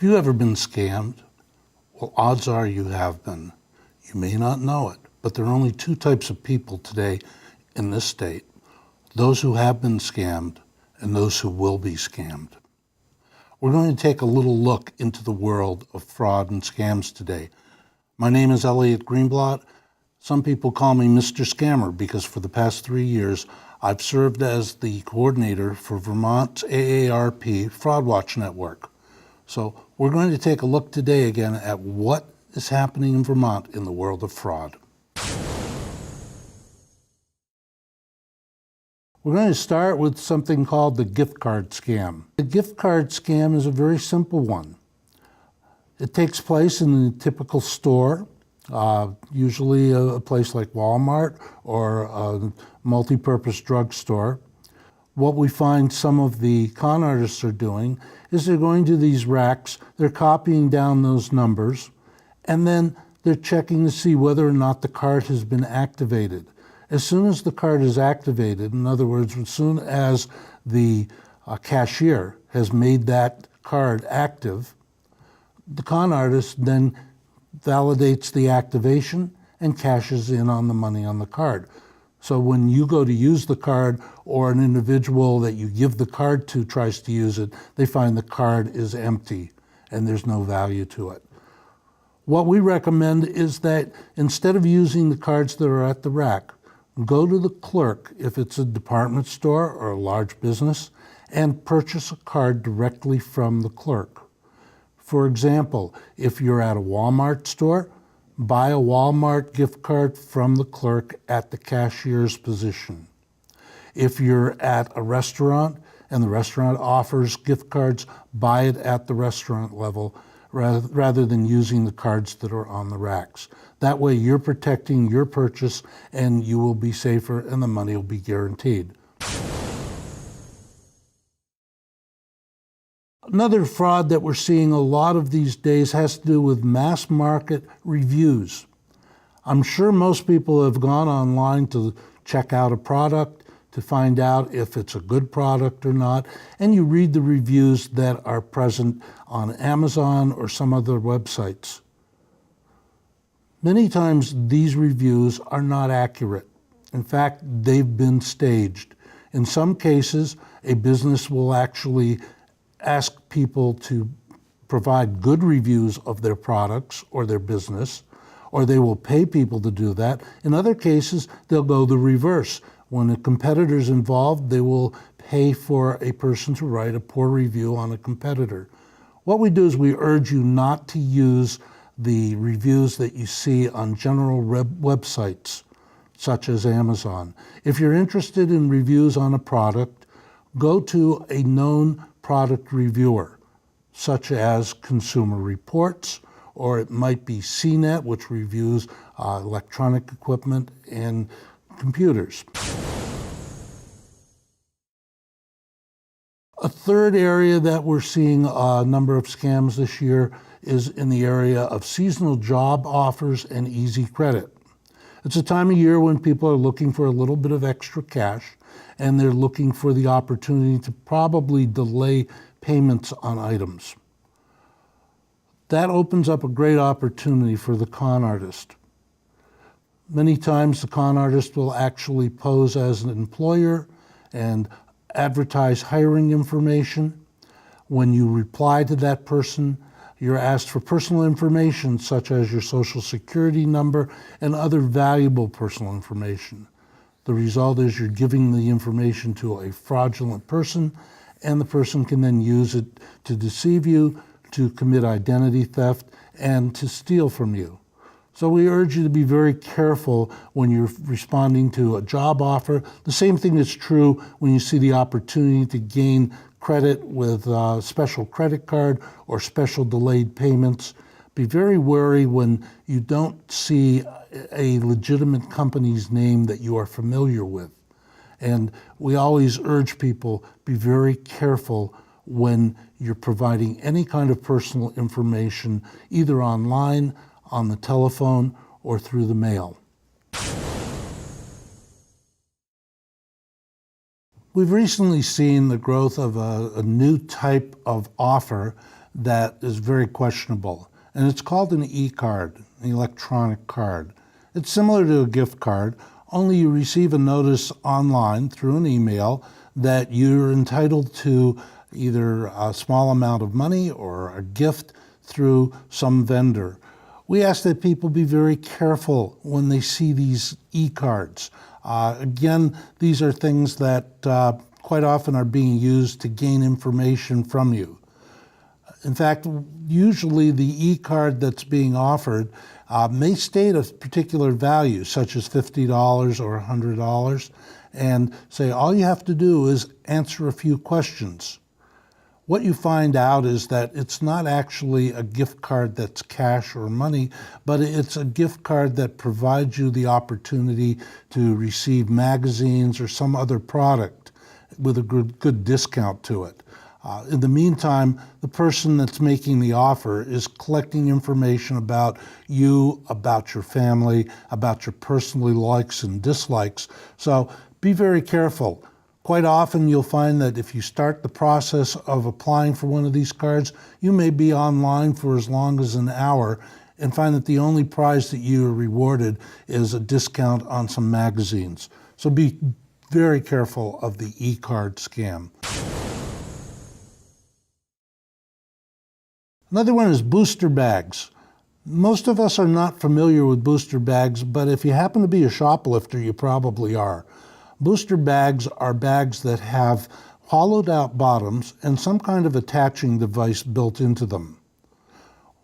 Have you ever been scammed? Well, odds are you have been. You may not know it, but there are only two types of people today in this state: those who have been scammed and those who will be scammed. We're going to take a little look into the world of fraud and scams today. My name is Elliot Greenblatt. Some people call me Mr. Scammer because for the past 3 years, I've served as the coordinator for Vermont's AARP Fraud Watch Network. So we're going to take a look today again at what is happening in Vermont in the world of fraud. We're going to start with something called the gift card scam. The gift card scam is a very simple one. It takes place in the typical store, usually a place like Walmart or a multi-purpose drugstore. What we find some of the con artists are doing is they're going to these racks, they're copying down those numbers, and then they're checking to see whether or not the card has been activated. As soon as the card is activated, in other words, as soon as the cashier has made that card active, the con artist then validates the activation and cashes in on the money on the card. So when you go to use the card or an individual that you give the card to tries to use it, they find the card is empty and there's no value to it. What we recommend is that instead of using the cards that are at the rack, go to the clerk if it's a department store or a large business and purchase a card directly from the clerk. For example, if you're at a Walmart store, buy a Walmart gift card from the clerk at the cashier's position. If you're at a restaurant and the restaurant offers gift cards, buy it at the restaurant level rather than using the cards that are on the racks. That way you're protecting your purchase and you will be safer and the money will be guaranteed. Another fraud that we're seeing a lot of these days has to do with mass market reviews. I'm sure most people have gone online to check out a product to find out if it's a good product or not, and you read the reviews that are present on Amazon or some other websites. Many times these reviews are not accurate. In fact, they've been staged. In some cases, a business will actually ask people to provide good reviews of their products or their business, or they will pay people to do that. In other cases, they'll go the reverse. When a competitor's involved, they will pay for a person to write a poor review on a competitor. What we do is we urge you not to use the reviews that you see on general websites, such as Amazon. If you're interested in reviews on a product, go to a known product reviewer, such as Consumer Reports, or it might be CNET, which reviews electronic equipment and computers. A third area that we're seeing a number of scams this year is in the area of seasonal job offers and easy credit. It's a time of year when people are looking for a little bit of extra cash, and they're looking for the opportunity to probably delay payments on items. That opens up a great opportunity for the con artist. Many times the con artist will actually pose as an employer and advertise hiring information. When you reply to that person, you're asked for personal information such as your social security number and other valuable personal information. The result is you're giving the information to a fraudulent person, and the person can then use it to deceive you, to commit identity theft, and to steal from you. So we urge you to be very careful when you're responding to a job offer. The same thing is true when you see the opportunity to gain credit with a special credit card or special delayed payments. Be very wary when you don't see a legitimate company's name that you are familiar with. And we always urge people, be very careful when you're providing any kind of personal information, either online, on the telephone, or through the mail. We've recently seen the growth of a new type of offer that is very questionable, and it's called an e-card, an electronic card. It's similar to a gift card, only you receive a notice online through an email that you're entitled to either a small amount of money or a gift through some vendor. We ask that people be very careful when they see these e-cards. Again, these are things that quite often are being used to gain information from you. In fact, usually the e-card that's being offered may state a particular value, such as $50 or $100, and say all you have to do is answer a few questions. What you find out is that it's not actually a gift card that's cash or money, but it's a gift card that provides you the opportunity to receive magazines or some other product with a good discount to it. In the meantime, the person that's making the offer is collecting information about you, about your family, about your personal likes and dislikes. So be very careful. Quite often you'll find that if you start the process of applying for one of these cards, you may be online for as long as an hour and find that the only prize that you are rewarded is a discount on some magazines. So be very careful of the e-card scam. Another one is booster bags. Most of us are not familiar with booster bags, but if you happen to be a shoplifter, you probably are. Booster bags are bags that have hollowed out bottoms and some kind of attaching device built into them.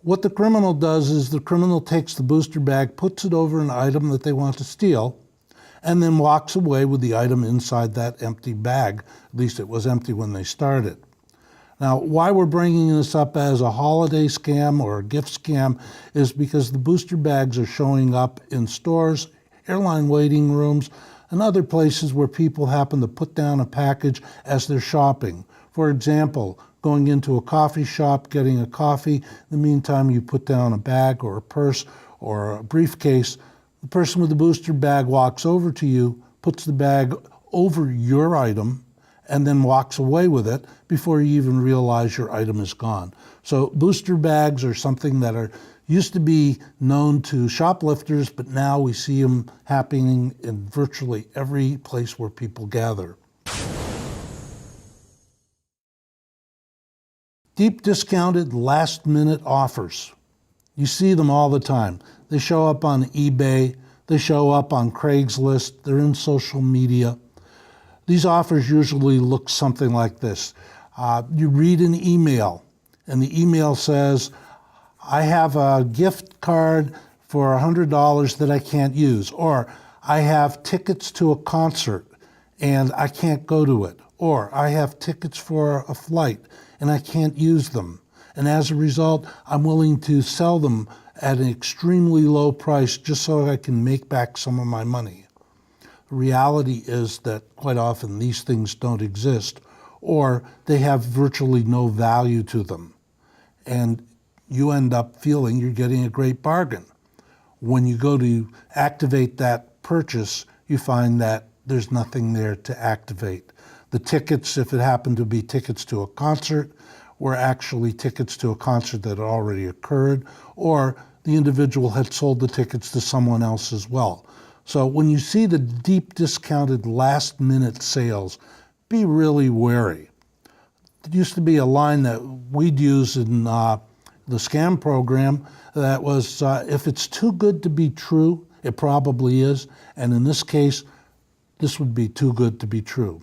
What the criminal does is the criminal takes the booster bag, puts it over an item that they want to steal, and then walks away with the item inside that empty bag. At least it was empty when they started. Now, why we're bringing this up as a holiday scam or a gift scam is because the booster bags are showing up in stores, airline waiting rooms, and other places where people happen to put down a package as they're shopping. For example, going into a coffee shop, getting a coffee, in the meantime you put down a bag or a purse or a briefcase. The person with the booster bag walks over to you, puts the bag over your item, and then walks away with it before you even realize your item is gone. So booster bags are something that used to be known to shoplifters, but now we see them happening in virtually every place where people gather. Deep discounted last-minute offers. You see them all the time. They show up on eBay, they show up on Craigslist, they're in social media. These offers usually look something like this. You read an email, and the email says, I have a gift card for $100 that I can't use, or I have tickets to a concert and I can't go to it, or I have tickets for a flight and I can't use them. And as a result, I'm willing to sell them at an extremely low price just so I can make back some of my money. The reality is that quite often these things don't exist, or they have virtually no value to them. And you end up feeling you're getting a great bargain. When you go to activate that purchase, you find that there's nothing there to activate. The tickets, if it happened to be tickets to a concert, were actually tickets to a concert that had already occurred, or the individual had sold the tickets to someone else as well. So when you see the deep discounted last-minute sales, be really wary. There used to be a line that we'd use in the scam program that was, if it's too good to be true, it probably is. And in this case, this would be too good to be true.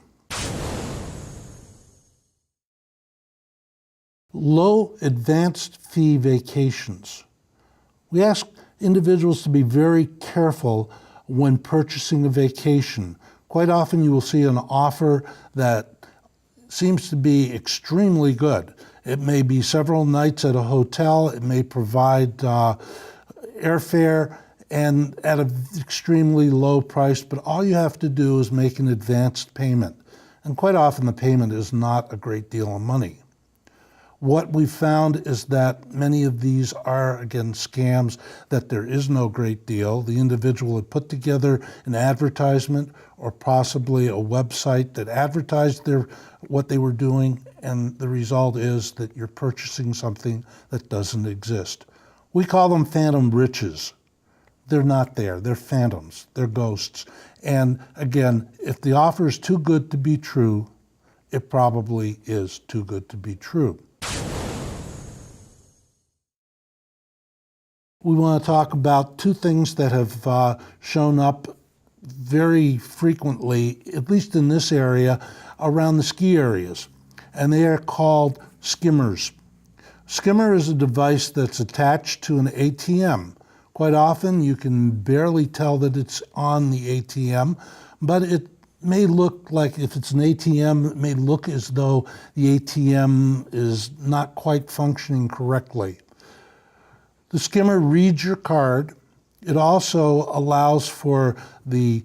Low advanced fee vacations. We ask individuals to be very careful when purchasing a vacation. Quite often you will see an offer that seems to be extremely good. It may be several nights at a hotel, it may provide airfare, and at an extremely low price, but all you have to do is make an advanced payment. And quite often the payment is not a great deal of money. What we found is that many of these are, again, scams, that there is no great deal. The individual had put together an advertisement or possibly a website that advertised what they were doing, and the result is that you're purchasing something that doesn't exist. We call them phantom riches. They're not there. They're phantoms. They're ghosts. And again, if the offer is too good to be true, it probably is too good to be true. We want to talk about two things that have shown up very frequently, at least in this area, around the ski areas, and they are called skimmers. Skimmer is a device that's attached to an ATM. Quite often you can barely tell that it's on the ATM, but it may look like, if it's an ATM, it may look as though the ATM is not quite functioning correctly. The skimmer reads your card. It also allows for the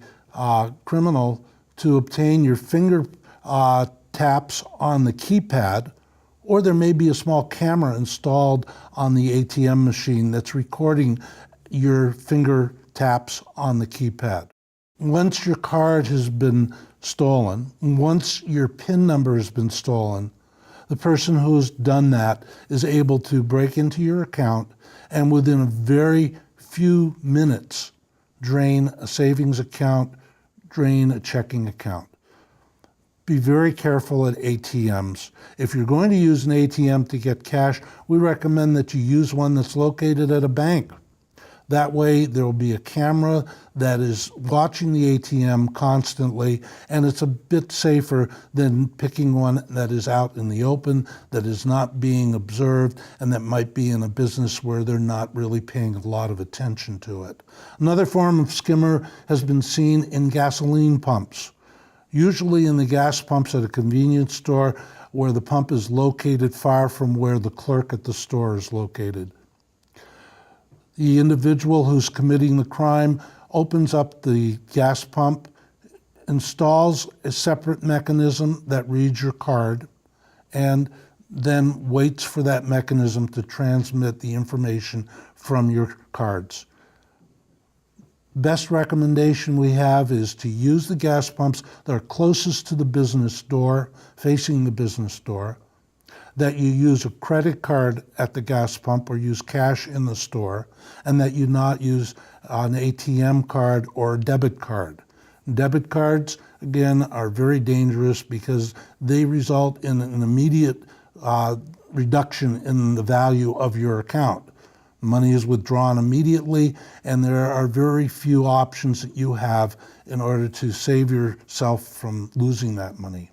criminal to obtain your finger taps on the keypad, or there may be a small camera installed on the ATM machine that's recording your finger taps on the keypad. Once your card has been stolen, once your PIN number has been stolen, the person who's done that is able to break into your account and within a very few minutes drain a savings account, drain a checking account. Be very careful at ATMs. If you're going to use an ATM to get cash, we recommend that you use one that's located at a bank. That way there will be a camera that is watching the ATM constantly, and it's a bit safer than picking one that is out in the open, that is not being observed, and that might be in a business where they're not really paying a lot of attention to it. Another form of skimmer has been seen in gasoline pumps, usually in the gas pumps at a convenience store where the pump is located far from where the clerk at the store is located. The individual who's committing the crime opens up the gas pump, installs a separate mechanism that reads your card, and then waits for that mechanism to transmit the information from your cards. Best recommendation we have is to use the gas pumps that are closest to the business door, facing the business door, that you use a credit card at the gas pump or use cash in the store, and that you not use an ATM card or a debit card. Debit cards, again, are very dangerous because they result in an immediate reduction in the value of your account. Money is withdrawn immediately, and there are very few options that you have in order to save yourself from losing that money.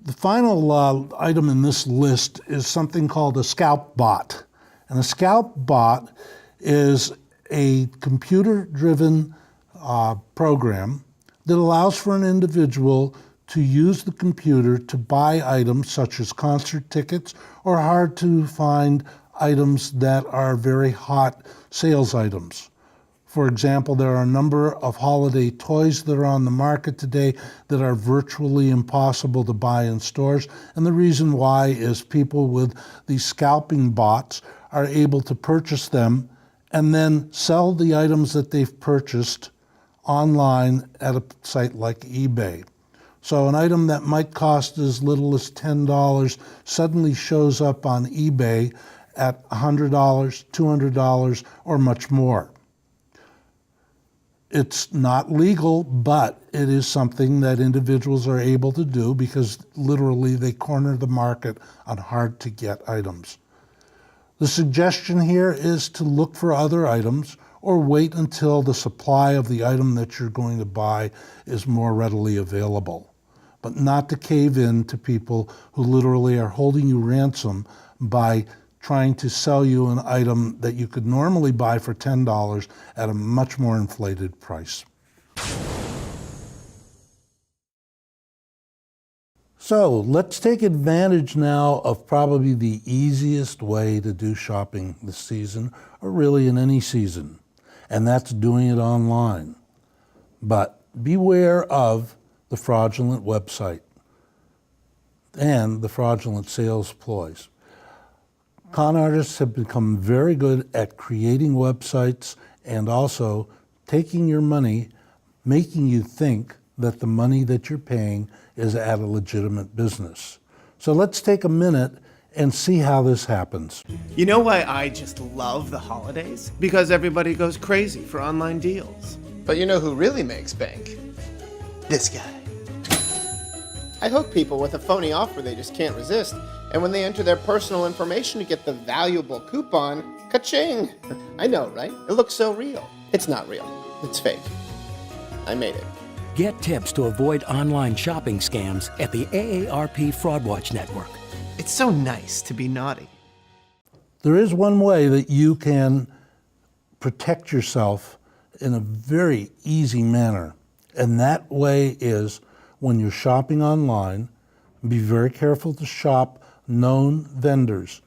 The final item in this list is something called a SCALP bot. And a SCALP bot is a computer-driven program that allows for an individual to use the computer to buy items such as concert tickets or hard-to-find items that are very hot sales items. For example, there are a number of holiday toys that are on the market today that are virtually impossible to buy in stores. And the reason why is people with these scalping bots are able to purchase them and then sell the items that they've purchased online at a site like eBay. So an item that might cost as little as $10 suddenly shows up on eBay at $100, $200, or much more. It's not legal, but it is something that individuals are able to do because literally they corner the market on hard-to-get items. The suggestion here is to look for other items or wait until the supply of the item that you're going to buy is more readily available, but not to cave in to people who literally are holding you ransom by trying to sell you an item that you could normally buy for $10 at a much more inflated price. So let's take advantage now of probably the easiest way to do shopping this season, or really in any season, and that's doing it online. But beware of the fraudulent website. and the fraudulent sales ploys. Con artists have become very good at creating websites and also taking your money, making you think that the money that you're paying is at a legitimate business. So let's take a minute and see how this happens. You know why I just love the holidays? Because everybody goes crazy for online deals. But you know who really makes bank? This guy. I hook people with a phony offer they just can't resist, and when they enter their personal information to get the valuable coupon, ka-ching! I know, right? It looks so real. It's not real. It's fake. I made it. Get tips to avoid online shopping scams at the AARP Fraud Watch Network. It's so nice to be naughty. There is one way that you can protect yourself in a very easy manner, and that way is when you're shopping online, be very careful to shop known vendors.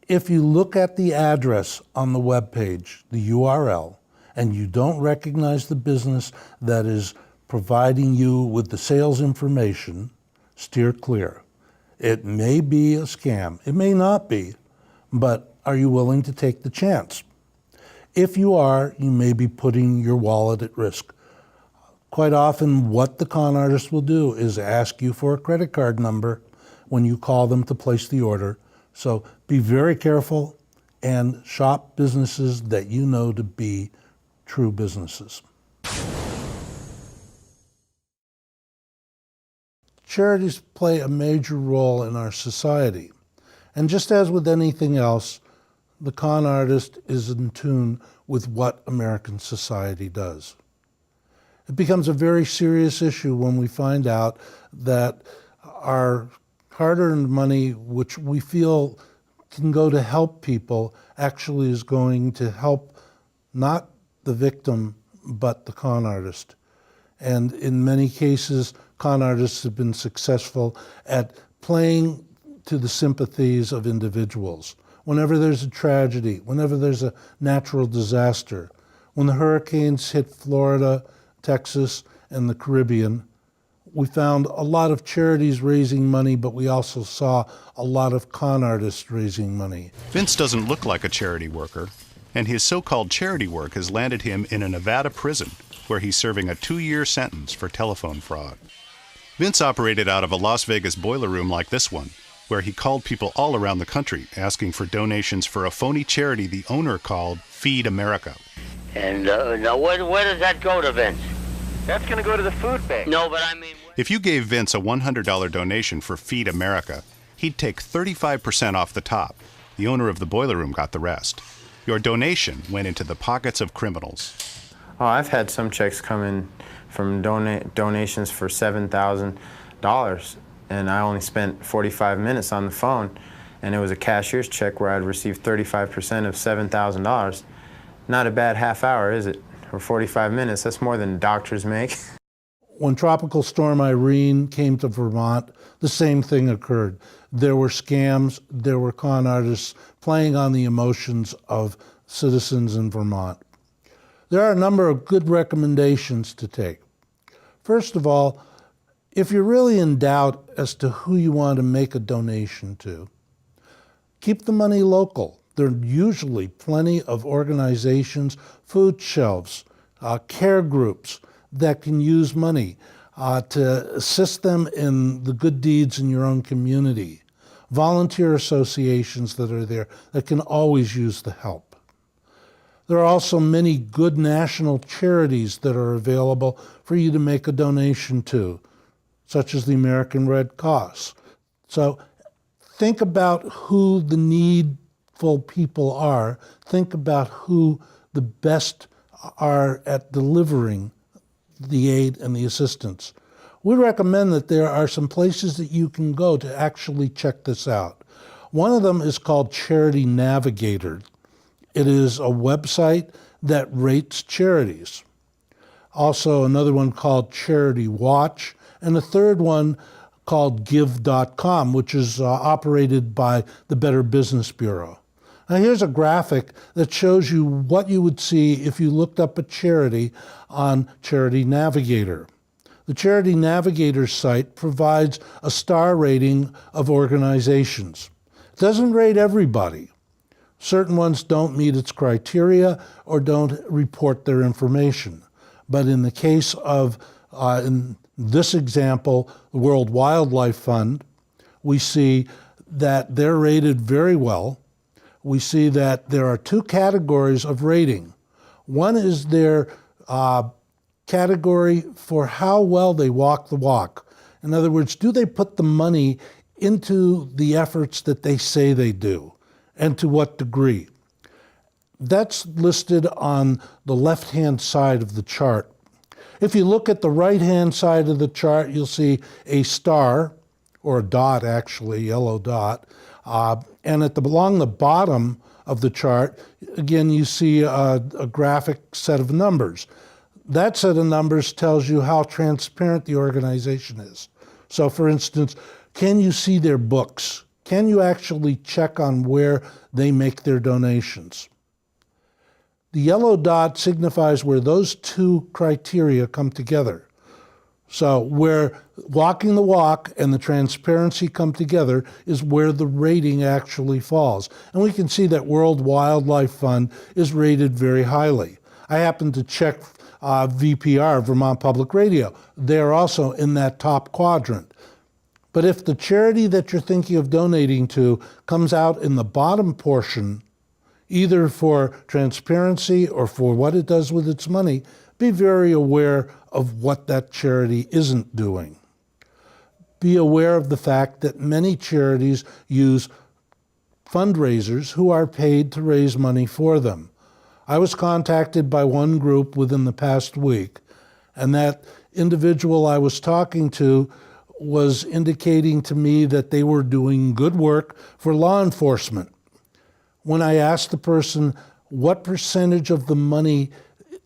If you look at the address on the web page, the URL, and you don't recognize the business that is providing you with the sales information, steer clear. It may be a scam, it may not be, but are you willing to take the chance? If you are, you may be putting your wallet at risk. Quite often, what the con artist will do is ask you for a credit card number when you call them to place the order. So be very careful and shop businesses that you know to be true businesses. Charities play a major role in our society. And just as with anything else, the con artist is in tune with what American society does. It becomes a very serious issue when we find out that our hard-earned money, which we feel can go to help people, actually is going to help not the victim, but the con artist. And in many cases, con artists have been successful at playing to the sympathies of individuals. Whenever there's a tragedy, whenever there's a natural disaster, when the hurricanes hit Florida, Texas, and the Caribbean, we found a lot of charities raising money, but we also saw a lot of con artists raising money. Vince doesn't look like a charity worker, and his so-called charity work has landed him in a Nevada prison, where he's serving a 2-year sentence for telephone fraud. Vince operated out of a Las Vegas boiler room like this one, where he called people all around the country asking for donations for a phony charity the owner called Feed America. And now where does that go to, Vince? That's gonna go to the food bank. No, but I mean... If you gave Vince a $100 donation for Feed America, he'd take 35% off the top. The owner of the boiler room got the rest. Your donation went into the pockets of criminals. Oh, I've had some checks come in from donations for $7,000, and I only spent 45 minutes on the phone, and it was a cashier's check where I'd received 35% of $7,000. Not a bad half hour, is it? For 45 minutes, that's more than doctors make. When Tropical Storm Irene came to Vermont, the same thing occurred. There were scams, there were con artists playing on the emotions of citizens in Vermont. There are a number of good recommendations to take. First of all, if you're really in doubt as to who you want to make a donation to, keep the money local. There are usually plenty of organizations, food shelves, care groups that can use money to assist them in the good deeds in your own community. Volunteer associations that are there that can always use the help. There are also many good national charities that are available for you to make a donation to, such as the American Red Cross. So think about who the needful people are. Think about who the best are at delivering the aid and the assistance. We recommend that there are some places that you can go to actually check this out. One of them is called Charity Navigator. It is a website that rates charities. Also another one called Charity Watch, and a third one called Give.com, which is operated by the Better Business Bureau. Now here's a graphic that shows you what you would see if you looked up a charity on Charity Navigator. The Charity Navigator site provides a star rating of organizations. It doesn't rate everybody. Certain ones don't meet its criteria or don't report their information. But in the case of, in this example, the World Wildlife Fund, we see that they're rated very well. We see that there are two categories of rating. One is their category for how well they walk the walk. In other words, do they put the money into the efforts that they say they do, and to what degree? That's listed on the left-hand side of the chart. If you look at the right-hand side of the chart, you'll see a star, or a dot actually, yellow dot, and along the bottom of the chart, again, you see a graphic set of numbers. That set of numbers tells you how transparent the organization is. So for instance, can you see their books? Can you actually check on where they make their donations? The yellow dot signifies where those two criteria come together. So where walking the walk and the transparency come together is where the rating actually falls. And we can see that World Wildlife Fund is rated very highly. I happened to check VPR, Vermont Public Radio. They're also in that top quadrant. But if the charity that you're thinking of donating to comes out in the bottom portion, either for transparency or for what it does with its money, be very aware of what that charity isn't doing. Be aware of the fact that many charities use fundraisers who are paid to raise money for them. I was contacted by one group within the past week, and that individual I was talking to was indicating to me that they were doing good work for law enforcement. When I asked the person what percentage of the money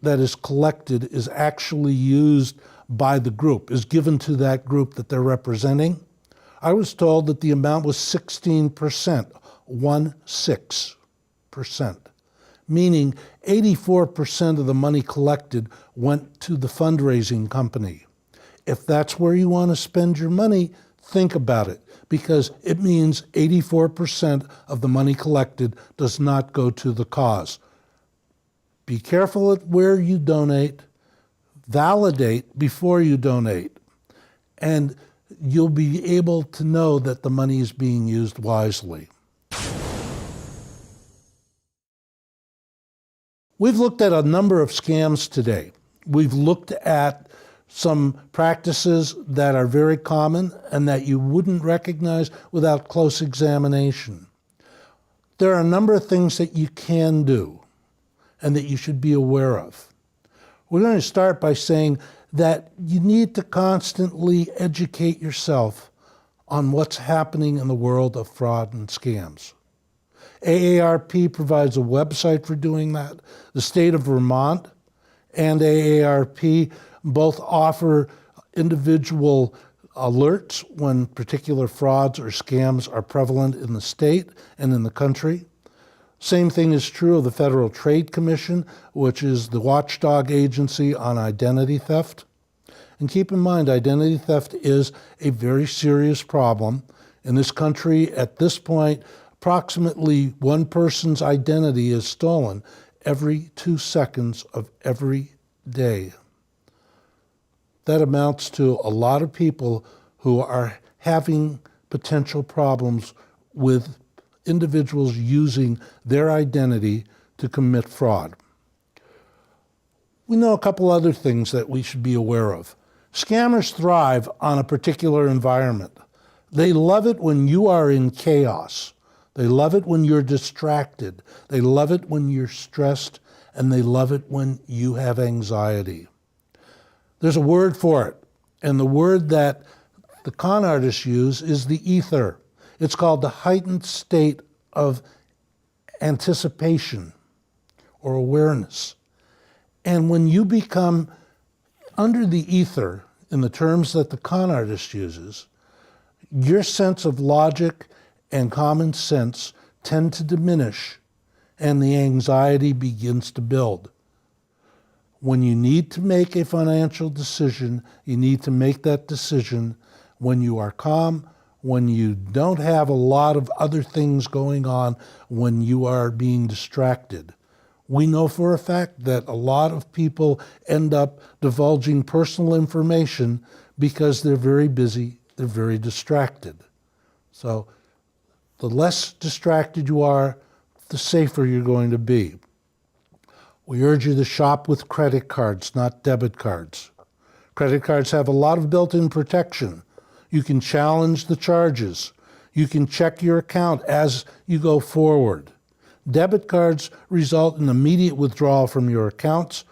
that is collected is actually used by the group, is given to that group that they're representing, I was told that the amount was 16%, 16%, meaning 84% of the money collected went to the fundraising company. If that's where you want to spend your money, think about it, because it means 84% of the money collected does not go to the cause. Be careful at where you donate, validate before you donate, and you'll be able to know that the money is being used wisely. We've looked at a number of scams today. We've looked at some practices that are very common and that you wouldn't recognize without close examination. There are a number of things that you can do and that you should be aware of. We're going to start by saying that you need to constantly educate yourself on what's happening in the world of fraud and scams. AARP provides a website for doing that. The state of Vermont and AARP both offer individual alerts when particular frauds or scams are prevalent in the state and in the country. Same thing is true of the Federal Trade Commission, which is the watchdog agency on identity theft. And keep in mind, identity theft is a very serious problem. In this country, at this point, approximately one person's identity is stolen every 2 seconds of every day. That amounts to a lot of people who are having potential problems with individuals using their identity to commit fraud. We know a couple other things that we should be aware of. Scammers thrive on a particular environment. They love it when you are in chaos. They love it when you're distracted. They love it when you're stressed, and they love it when you have anxiety. There's a word for it, and the word that the con artists use is the ether. It's called the heightened state of anticipation or awareness. And when you become under the ether, in the terms that the con artist uses, your sense of logic and common sense tend to diminish, and the anxiety begins to build. When you need to make a financial decision, you need to make that decision when you are calm, when you don't have a lot of other things going on, when you are being distracted. We know for a fact that a lot of people end up divulging personal information because they're very busy, they're very distracted. So the less distracted you are, the safer you're going to be. We urge you to shop with credit cards, not debit cards. Credit cards have a lot of built-in protection. You can challenge the charges. You can check your account as you go forward. Debit cards result in immediate withdrawal from your accounts,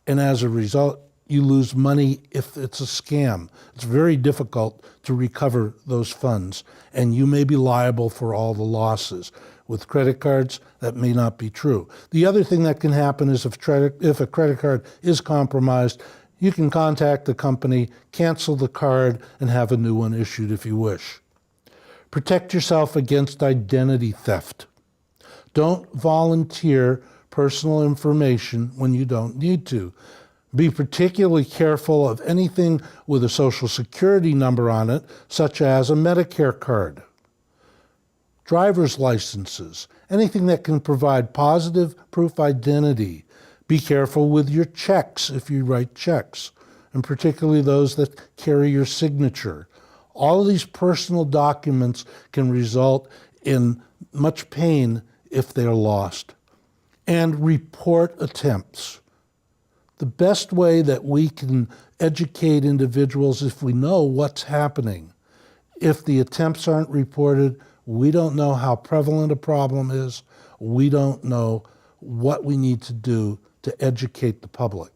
and as a result, you lose money if it's a scam. It's very difficult to recover those funds, and you may be liable for all the losses. With credit cards, that may not be true. The other thing that can happen is if a credit card is compromised, you can contact the company, cancel the card, and have a new one issued if you wish. Protect yourself against identity theft. Don't volunteer personal information when you don't need to. Be particularly careful of anything with a Social Security number on it, such as a Medicare card, driver's licenses, anything that can provide positive proof identity. Be careful with your checks if you write checks, and particularly those that carry your signature. All of these personal documents can result in much pain if they're lost. And report attempts. The best way that we can educate individuals if we know what's happening. If the attempts aren't reported, we don't know how prevalent a problem is. We don't know what we need to do to educate the public.